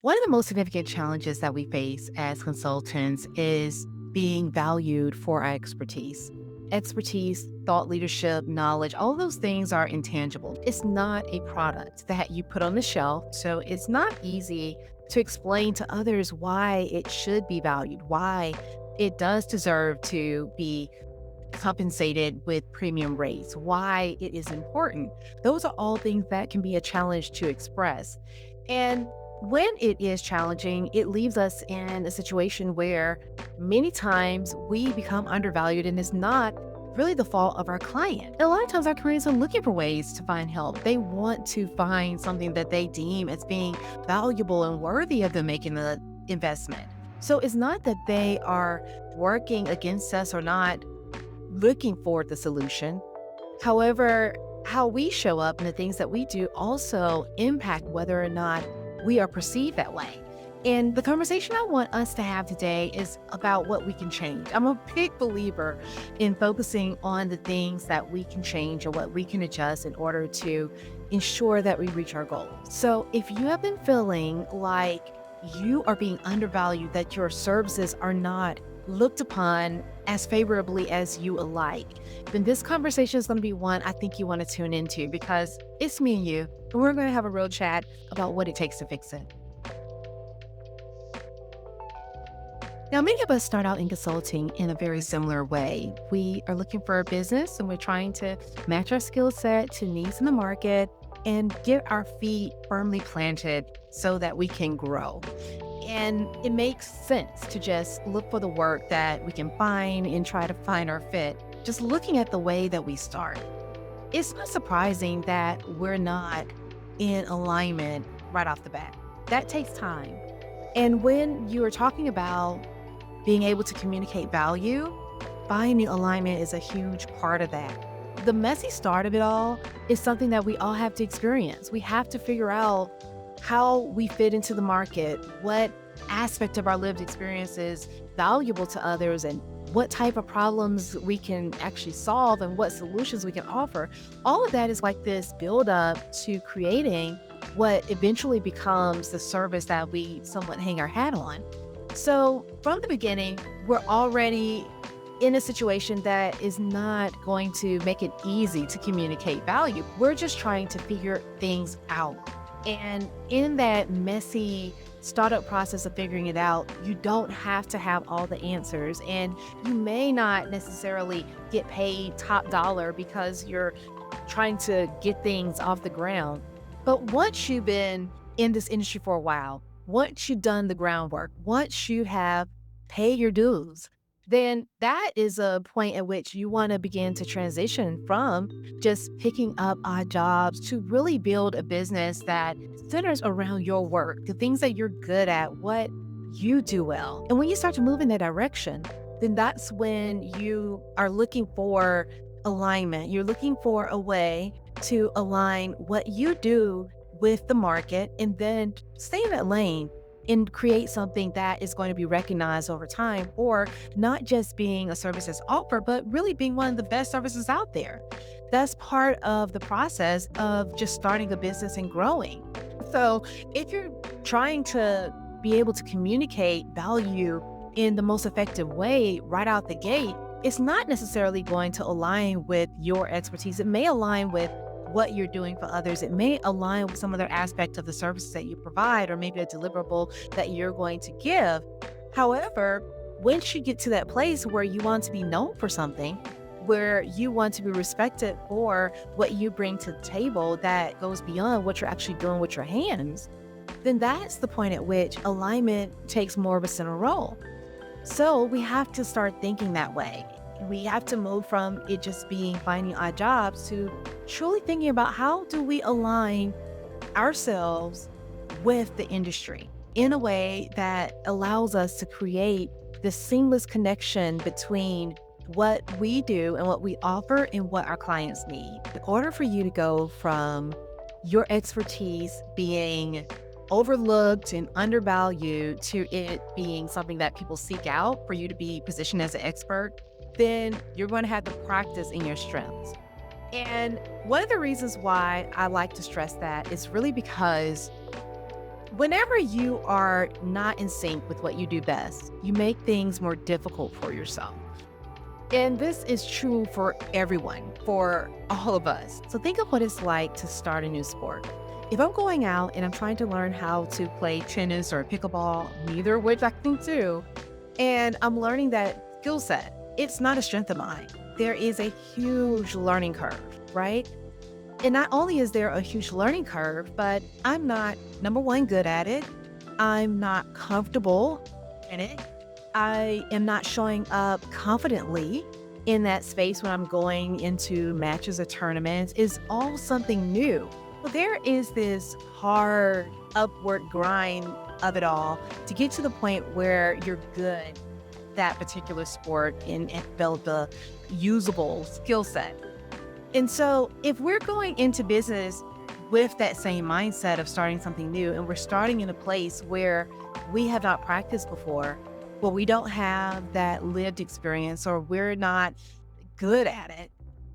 One of the most significant challenges that we face as consultants is being valued for our expertise. Expertise, thought leadership, knowledge, all those things are intangible. It's not a product that you put on the shelf. So it's not easy to explain to others why it should be valued, why it does deserve to be compensated with premium rates, why it is important. Those are all things that can be a challenge to express. And when it is challenging, it leaves us in a situation where many times we become undervalued and it's not really the fault of our client. And a lot of times our clients are looking for ways to find help. They want to find something that they deem as being valuable and worthy of them making the investment. So it's not that they are working against us or not looking for the solution. However, how we show up and the things that we do also impact whether or not we are perceived that way. And the conversation I want us to have today is about what we can change. I'm a big believer in focusing on the things that we can change or what we can adjust in order to ensure that we reach our goals. So if you have been feeling like you are being undervalued, that your services are not looked upon as favorably as you would like, then this conversation is going to be one I think you want to tune into because it's me and you, and we're going to have a real chat about what it takes to fix it. Now, many of us start out in consulting in a very similar way. We are looking for a business and we're trying to match our skill set to needs in the market and get our feet firmly planted so that we can grow. And it makes sense to just look for the work that we can find and try to find our fit. Just looking at the way that we start, it's not surprising that we're not in alignment right off the bat. That takes time. And when you are talking about being able to communicate value, finding alignment is a huge part of that. The messy start of it all is something that we all have to experience. We have to figure out how we fit into the market, what aspect of our lived experience is valuable to others, and what type of problems we can actually solve and what solutions we can offer. All of that is like this build up to creating what eventually becomes the service that we somewhat hang our hat on. So from the beginning, we're already in a situation that is not going to make it easy to communicate value. We're just trying to figure things out. And in that messy startup process of figuring it out, you don't have to have all the answers. And you may not necessarily get paid top dollar because you're trying to get things off the ground. But once you've been in this industry for a while, once you've done the groundwork, once you have paid your dues, then that is a point at which you want to begin to transition from just picking up odd jobs to really build a business that centers around your work, the things that you're good at, what you do well. And when you start to move in that direction, then that's when you are looking for alignment. You're looking for a way to align what you do with the market and then stay in that lane and create something that is going to be recognized over time, or not just being a service that's offered, but really being one of the best services out there. That's part of the process of just starting a business and growing. So if you're trying to be able to communicate value in the most effective way right out the gate, it's not necessarily going to align with your expertise. It may align with what you're doing for others. It may align with some other aspect of the services that you provide, or maybe a deliverable that you're going to give. However, once you get to that place where you want to be known for something, where you want to be respected for what you bring to the table that goes beyond what you're actually doing with your hands, then that's the point at which alignment takes more of a center role. So we have to start thinking that way. We have to move from it just being finding odd jobs to truly thinking about how do we align ourselves with the industry in a way that allows us to create this seamless connection between what we do and what we offer and what our clients need. In order for you to go from your expertise being overlooked and undervalued to it being something that people seek out for you to be positioned as an expert, then you're going to have to practice in your strengths. And one of the reasons why I like to stress that is really because Whenever you are not in sync with what you do best, you make things more difficult for yourself. And this is true for everyone, for all of us. So think of what it's like to start a new sport. If I'm going out and I'm trying to learn how to play tennis or pickleball, neither of which I can do, and I'm learning that skill set, it's not a strength of mine. There is a huge learning curve, right? And not only is there a huge learning curve, but I'm not, number one, good at it. I'm not comfortable in it. I am not showing up confidently in that space when I'm going into matches or tournaments. Is all something new. Well, there is this hard upward grind of it all to get to the point where you're good at that particular sport and develop a usable skill set. And so, if we're going into business with that same mindset of starting something new, and we're starting in a place where we have not practiced before, well, we don't have that lived experience, or we're not good at it,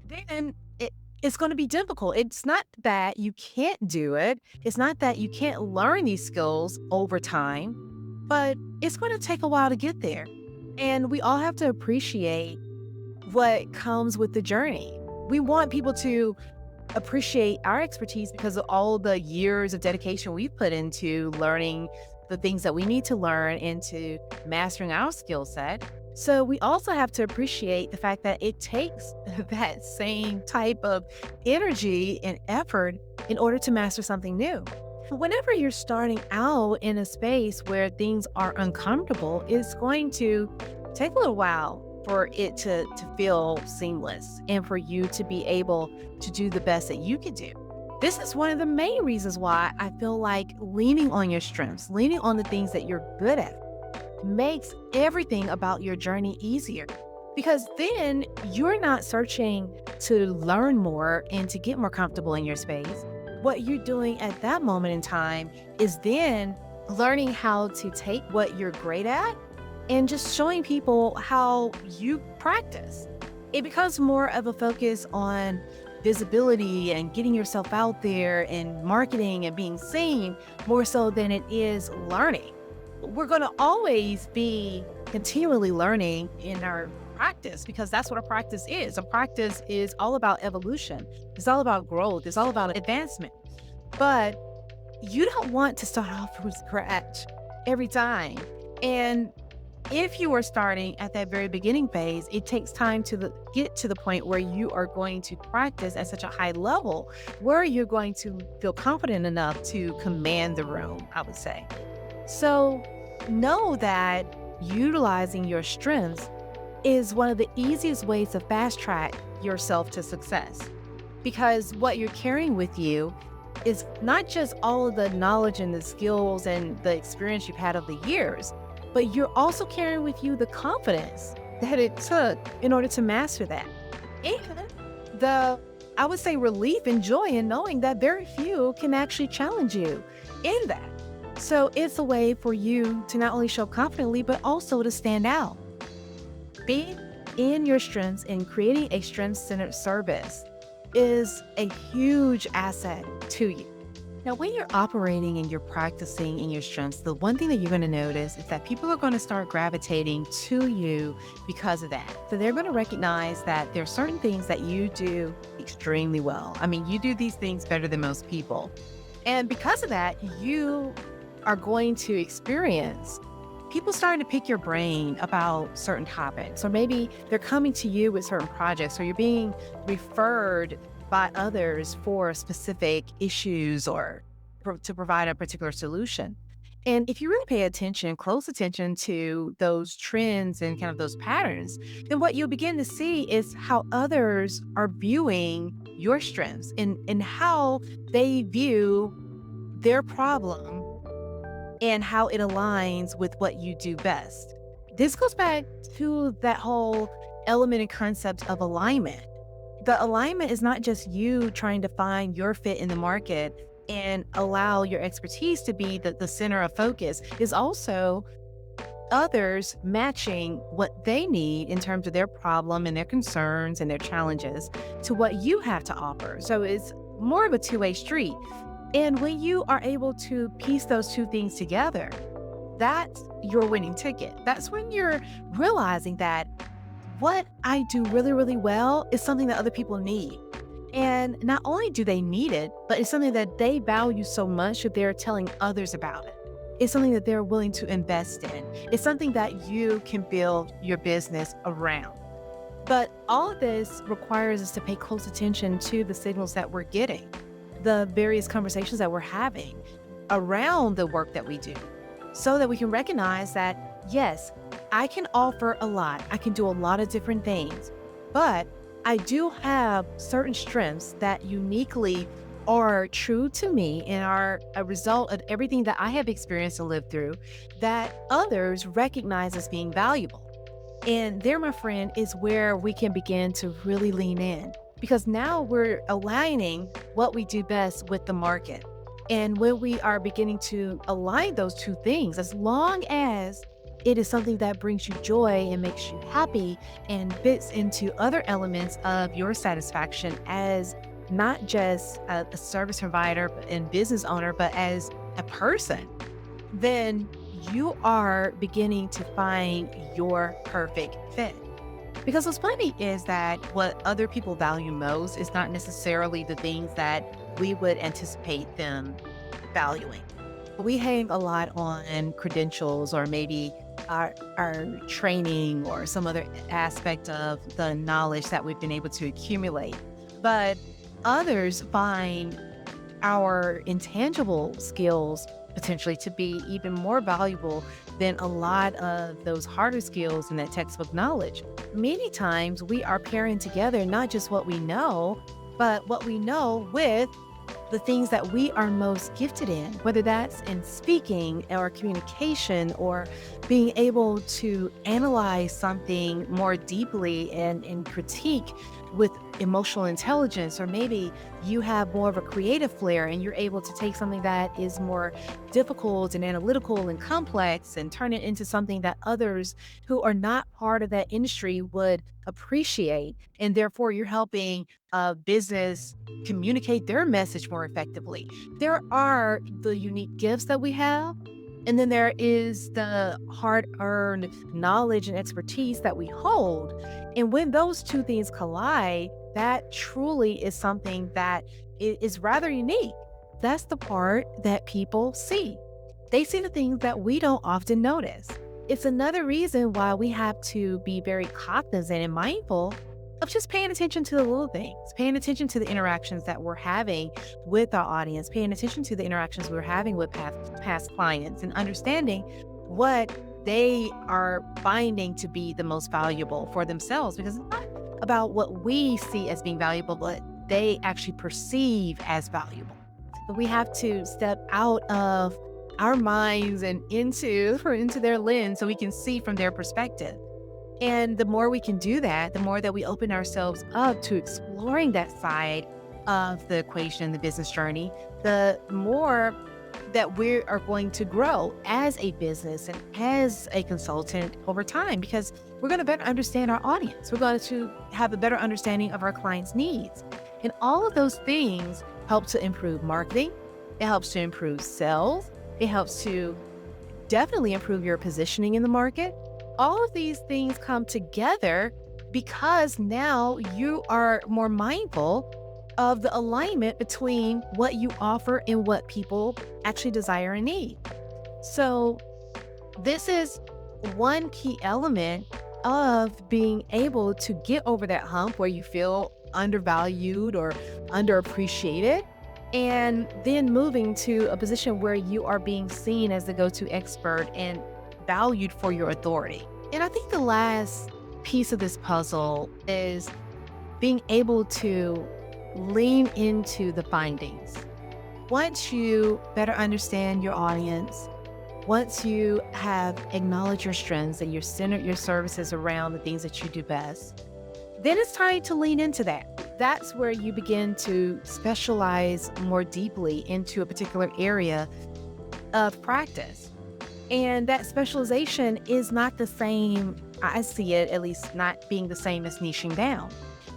then it's going to be difficult. It's not that you can't do it, it's not that you can't learn these skills over time, but it's going to take a while to get there. And we all have to appreciate what comes with the journey. We want people to appreciate our expertise because of all the years of dedication we've put into learning the things that we need to learn, into mastering our skill set. So we also have to appreciate the fact that it takes that same type of energy and effort in order to master something new. Whenever you're starting out in a space where things are uncomfortable, it's going to take a little while for it to feel seamless and for you to be able to do the best that you can do. This is one of the main reasons why I feel like leaning on your strengths, leaning on the things that you're good at, makes everything about your journey easier. Because then you're not searching to learn more and to get more comfortable in your space. What you're doing at that moment in time is then learning how to take what you're great at and just showing people how you practice. It becomes more of a focus on visibility and getting yourself out there and marketing and being seen more so than it is learning. We're going to always be continually learning in our practice because that's what a practice is. A practice is all about evolution. It's all about growth. It's all about advancement. But you don't want to start off from scratch every time. And if you are starting at that very beginning phase, it takes time to get to the point where you are going to practice at such a high level where you're going to feel confident enough to command the room, I would say. So know that utilizing your strengths is one of the easiest ways to fast track yourself to success, because what you're carrying with you is not just all of the knowledge and the skills and the experience you've had over the years, but you're also carrying with you the confidence that it took in order to master that. And the, I would say, relief and joy in knowing that very few can actually challenge you in that. So it's a way for you to not only show confidently, but also to stand out. Being in your strengths and creating a strength-centered service is a huge asset to you. Now, when you're operating and you're practicing in your strengths, the one thing that you're going to notice is that people are going to start gravitating to you because of that. So they're going to recognize that there are certain things that you do extremely well. I mean, you do these things better than most people. And because of that, you are going to experience people starting to pick your brain about certain topics, or maybe they're coming to you with certain projects, or you're being referred by others for specific issues or to provide a particular solution. And if you really pay attention, close attention to those trends and kind of those patterns, then what you'll begin to see is how others are viewing your strengths and how they view their problem and how it aligns with what you do best. This goes back to that whole element and concept of alignment. The alignment is not just you trying to find your fit in the market and allow your expertise to be the center of focus. Is also others matching what they need in terms of their problem and their concerns and their challenges to what you have to offer. So it's more of a two-way street. And when you are able to piece those two things together, that's your winning ticket. That's when you're realizing that what I do really, really well is something that other people need. And not only do they need it, but it's something that they value so much that they're telling others about it. It's something that they're willing to invest in. It's something that you can build your business around. But all of this requires us to pay close attention to the signals that we're getting, the various conversations that we're having around the work that we do, so that we can recognize that, yes, I can offer a lot. I can do a lot of different things, but I do have certain strengths that uniquely are true to me and are a result of everything that I have experienced and lived through that others recognize as being valuable. And there, my friend, is where we can begin to really lean in because now we're aligning what we do best with the market. And when we are beginning to align those two things, as long as it is something that brings you joy and makes you happy and fits into other elements of your satisfaction as not just a service provider and business owner, but as a person, then you are beginning to find your perfect fit. Because what's funny is that what other people value most is not necessarily the things that we would anticipate them valuing. We hang a lot on credentials or maybe our training or some other aspect of the knowledge that we've been able to accumulate. But others find our intangible skills potentially to be even more valuable than a lot of those harder skills in that textbook knowledge. Many times we are pairing together not just what we know, but what we know with the things that we are most gifted in, whether that's in speaking or communication or being able to analyze something more deeply and critique with emotional intelligence, or maybe you have more of a creative flair and you're able to take something that is more difficult and analytical and complex and turn it into something that others who are not part of that industry would appreciate. And therefore, you're helping a business communicate their message more effectively. There are the unique gifts that we have. And then there is the hard earned knowledge and expertise that we hold. And when those two things collide, that truly is something that is rather unique. That's the part that people see. They see the things that we don't often notice. It's another reason why we have to be very cognizant and mindful of just paying attention to the little things, paying attention to the interactions that we're having with our audience, paying attention to the interactions we're having with past clients, and understanding what they are finding to be the most valuable for themselves. Because it's not about what we see as being valuable, but they actually perceive as valuable. But we have to step out of our minds and into their lens so we can see from their perspective. And the more we can do that, the more that we open ourselves up to exploring that side of the equation, the business journey, the more that we are going to grow as a business and as a consultant over time, because we're going to better understand our audience. We're going to have a better understanding of our clients' needs. And all of those things help to improve marketing. It helps to improve sales. It helps to definitely improve your positioning in the market. All of these things come together because now you are more mindful of the alignment between what you offer and what people actually desire and need. So this is one key element of being able to get over that hump where you feel undervalued or underappreciated, and then moving to a position where you are being seen as the go-to expert and valued for your authority. And I think the last piece of this puzzle is being able to lean into the findings. Once you better understand your audience, once you have acknowledged your strengths and you're centered your services around the things that you do best, then it's time to lean into that. That's where you begin to specialize more deeply into a particular area of practice. And that specialization is not the same, I see it at least not being the same as niching down.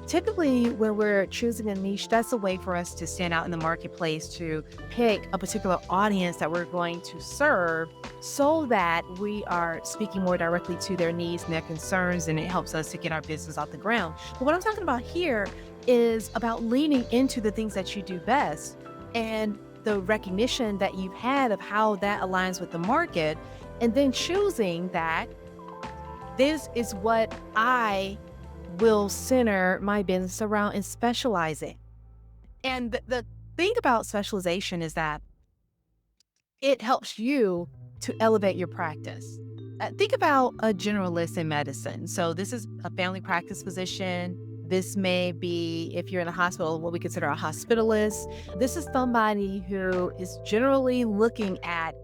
Typically, when we're choosing a niche, that's a way for us to stand out in the marketplace, to pick a particular audience that we're going to serve so that we are speaking more directly to their needs and their concerns, and it helps us to get our business off the ground. But what I'm talking about here is about leaning into the things that you do best and the recognition that you've had of how that aligns with the market, and then choosing that this is what I will center my business around and specialize in. And the thing about specialization is that it helps you to elevate your practice. Think about a generalist in medicine. So, this is a family practice physician. This may be, if you're in a hospital, what we consider a hospitalist. This is somebody who is generally looking at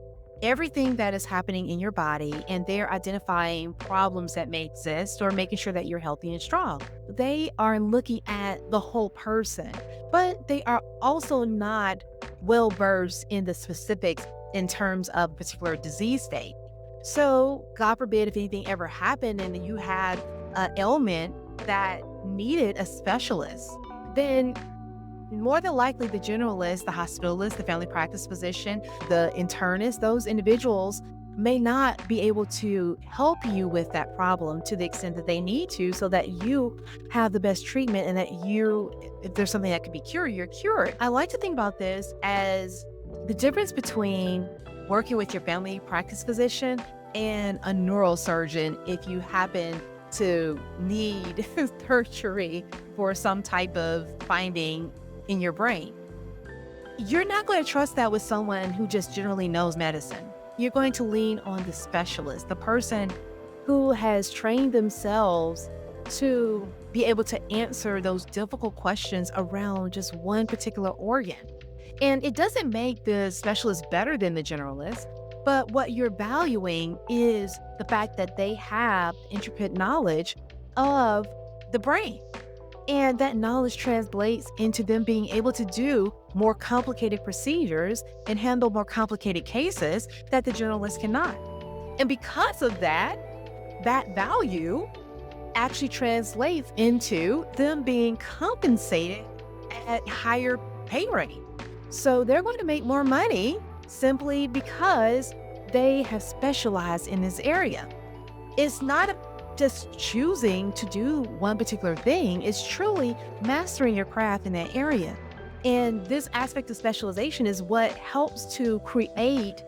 everything that is happening in your body, and they're identifying problems that may exist or making sure that you're healthy and strong. They are looking at the whole person, but they are also not well versed in the specifics in terms of a particular disease state. So, God forbid, if anything ever happened and you had an ailment that needed a specialist, then more than likely the generalist, the hospitalist, the family practice physician, the internist, those individuals may not be able to help you with that problem to the extent that they need to, so that you have the best treatment and that you, if there's something that could be cured, you're cured. I like to think about this as the difference between working with your family practice physician and a neurosurgeon if you happen to need surgery for some type of finding in your brain. You're not going to trust that with someone who just generally knows medicine. You're going to lean on the specialist, the person who has trained themselves to be able to answer those difficult questions around just one particular organ. And it doesn't make the specialist better than the generalist, but what you're valuing is the fact that they have intricate knowledge of the brain. And that knowledge translates into them being able to do more complicated procedures and handle more complicated cases that the generalist cannot. And because of that, that value actually translates into them being compensated at higher pay rate. So they're going to make more money simply because they have specialized in this area. It's not just choosing to do one particular thing, is truly mastering your craft in that area. And this aspect of specialization is what helps to create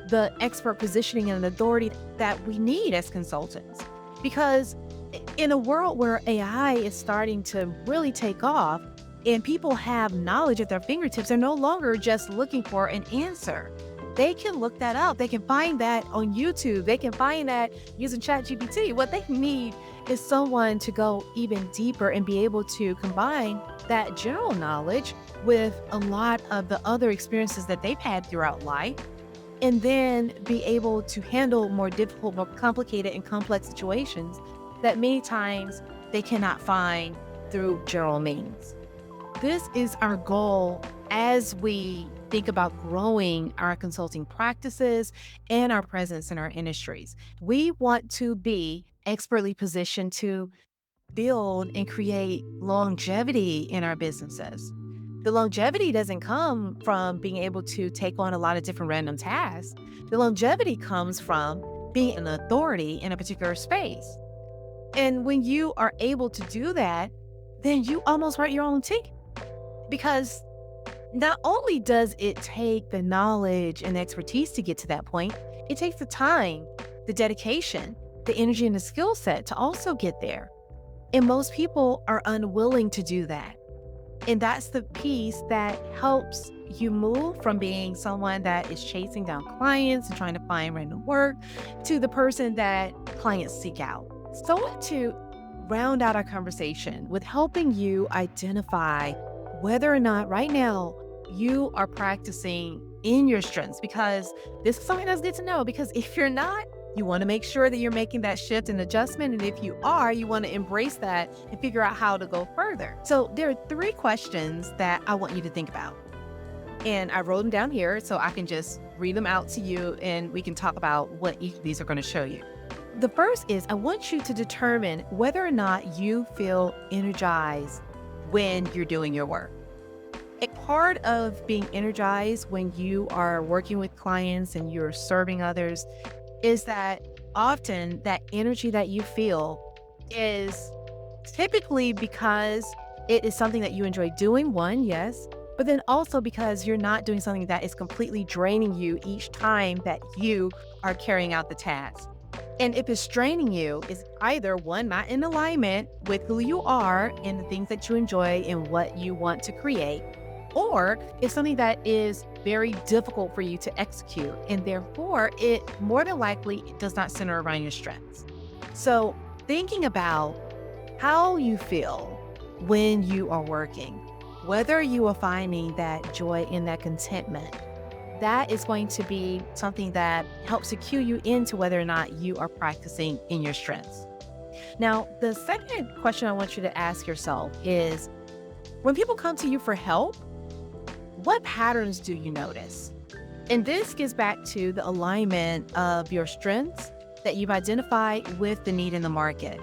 the expert positioning and authority that we need as consultants. Because in a world where AI is starting to really take off and people have knowledge at their fingertips, they're no longer just looking for an answer. They can look that up. They can find that on YouTube. They can find that using ChatGPT. What they need is someone to go even deeper and be able to combine that general knowledge with a lot of the other experiences that they've had throughout life, and then be able to handle more difficult, more complicated and complex situations that many times they cannot find through general means. This is our goal as we think about growing our consulting practices and our presence in our industries. We want to be expertly positioned to build and create longevity in our businesses. The longevity doesn't come from being able to take on a lot of different random tasks. The longevity comes from being an authority in a particular space. And when you are able to do that, then you almost write your own ticket. Because not only does it take the knowledge and expertise to get to that point, it takes the time, the dedication, the energy, and the skill set to also get there. And most people are unwilling to do that. And that's the piece that helps you move from being someone that is chasing down clients and trying to find random work to the person that clients seek out. So I want to round out our conversation with helping you identify whether or not right now you are practicing in your strengths, because this is something that's good to know. Because if you're not, you want to make sure that you're making that shift and adjustment. And if you are, you want to embrace that and figure out how to go further. So there are 3 questions that I want you to think about. And I wrote them down here so I can just read them out to you and we can talk about what each of these are going to show you. The first is, I want you to determine whether or not you feel energized when you're doing your work. A part of being energized when you are working with clients and you're serving others is that often that energy that you feel is typically because it is something that you enjoy doing, one, yes, but then also because you're not doing something that is completely draining you each time that you are carrying out the task. And if it's draining you, it's either one, not in alignment with who you are and the things that you enjoy and what you want to create, or it's something that is very difficult for you to execute. And therefore, it more than likely does not center around your strengths. So, thinking about how you feel when you are working, whether you are finding that joy and that contentment, that is going to be something that helps to cue you into whether or not you are practicing in your strengths. Now, the second question I want you to ask yourself is when people come to you for help, what patterns do you notice? And this gets back to the alignment of your strengths that you've identified with the need in the market.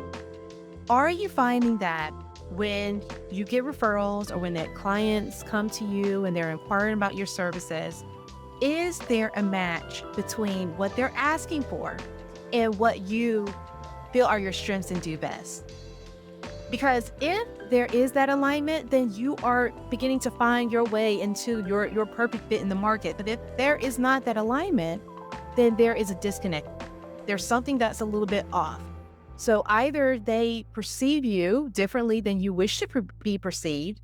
Are you finding that when you get referrals or when that clients come to you and they're inquiring about your services, is there a match between what they're asking for and what you feel are your strengths and do best? Because if there is that alignment, then you are beginning to find your way into your perfect fit in the market. But if there is not that alignment, then there is a disconnect. There's something that's a little bit off. So either they perceive you differently than you wish to be perceived,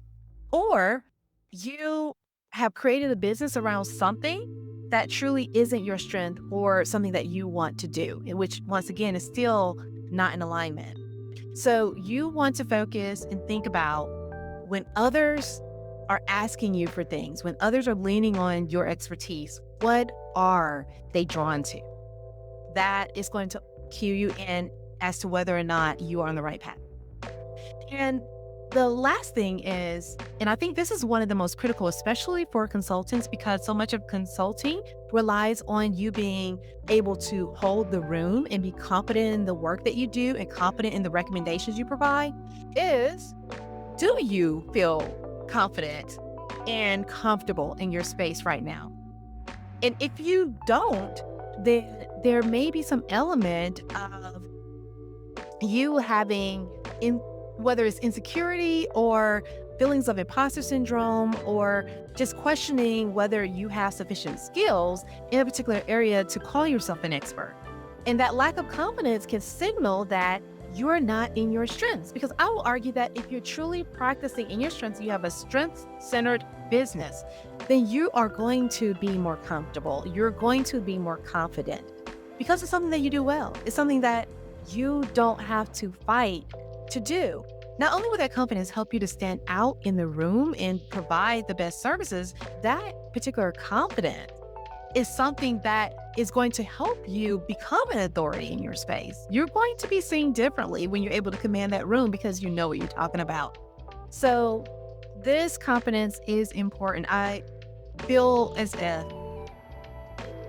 or you have created a business around something that truly isn't your strength or something that you want to do, which once again is still not in alignment. So you want to focus and think about when others are asking you for things, when others are leaning on your expertise, what are they drawn to? That is going to cue you in as to whether or not you are on the right path. And the last thing is, and I think this is one of the most critical, especially for consultants, because so much of consulting relies on you being able to hold the room and be confident in the work that you do and confident in the recommendations you provide, is do you feel confident and comfortable in your space right now? And if you don't, then there may be some element of you having whether it's insecurity or feelings of imposter syndrome or just questioning whether you have sufficient skills in a particular area to call yourself an expert. And that lack of confidence can signal that you're not in your strengths. Because I will argue that if you're truly practicing in your strengths, you have a strength-centered business, then you are going to be more comfortable. You're going to be more confident because it's something that you do well. It's something that you don't have to fight to do. Not only will that confidence help you to stand out in the room and provide the best services, that particular confidence is something that is going to help you become an authority in your space. You're going to be seen differently when you're able to command that room because you know what you're talking about. So this confidence is important. I feel as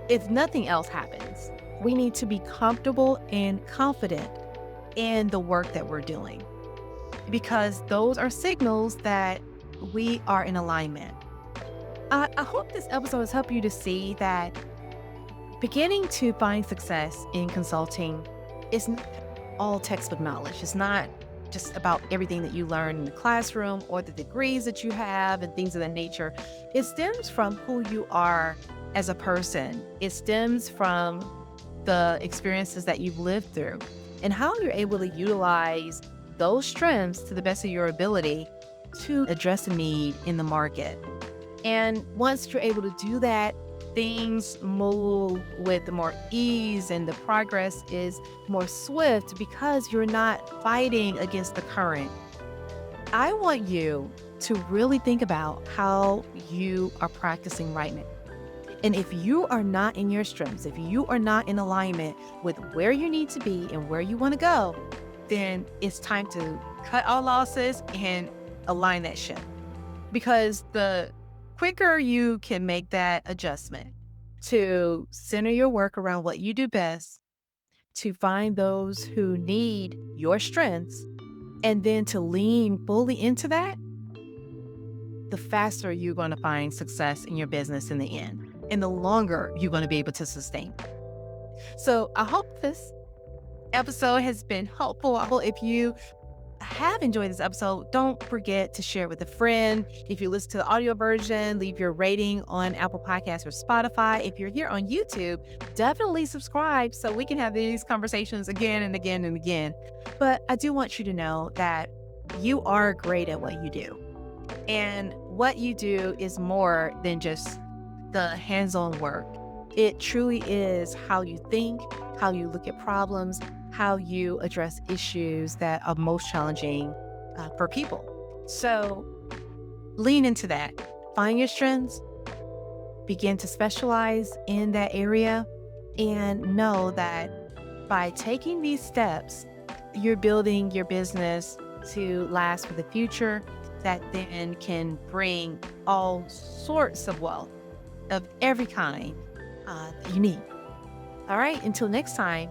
if nothing else happens, we need to be comfortable and confident in the work that we're doing, because those are signals that we are in alignment. I hope this episode has helped you to see that beginning to find success in consulting is not all textbook knowledge. It's not just about everything that you learn in the classroom or the degrees that you have and things of that nature. It stems from who you are as a person. It stems from the experiences that you've lived through and how you're able to utilize those strengths to the best of your ability to address a need in the market. And once you're able to do that, things move with more ease and the progress is more swift because you're not fighting against the current. I want you to really think about how you are practicing right now. And if you are not in your strengths, if you are not in alignment with where you need to be and where you want to go, then it's time to cut all losses and align that ship. Because the quicker you can make that adjustment to center your work around what you do best, to find those who need your strengths, and then to lean fully into that, the faster you're going to find success in your business in the end, and the longer you're going to be able to sustain. So I hope this episode has been helpful. I hope if you have enjoyed this episode, don't forget to share it with a friend. If you listen to the audio version, leave your rating on Apple Podcasts or Spotify. If you're here on YouTube, definitely subscribe so we can have these conversations again and again and again. But I do want you to know that you are great at what you do. And what you do is more than just the hands-on work. It truly is how you think, how you look at problems, how you address issues that are most challenging for people. So lean into that. Find your strengths, begin to specialize in that area, and know that by taking these steps, you're building your business to last for the future that then can bring all sorts of wealth of every kind that you need. All right, until next time,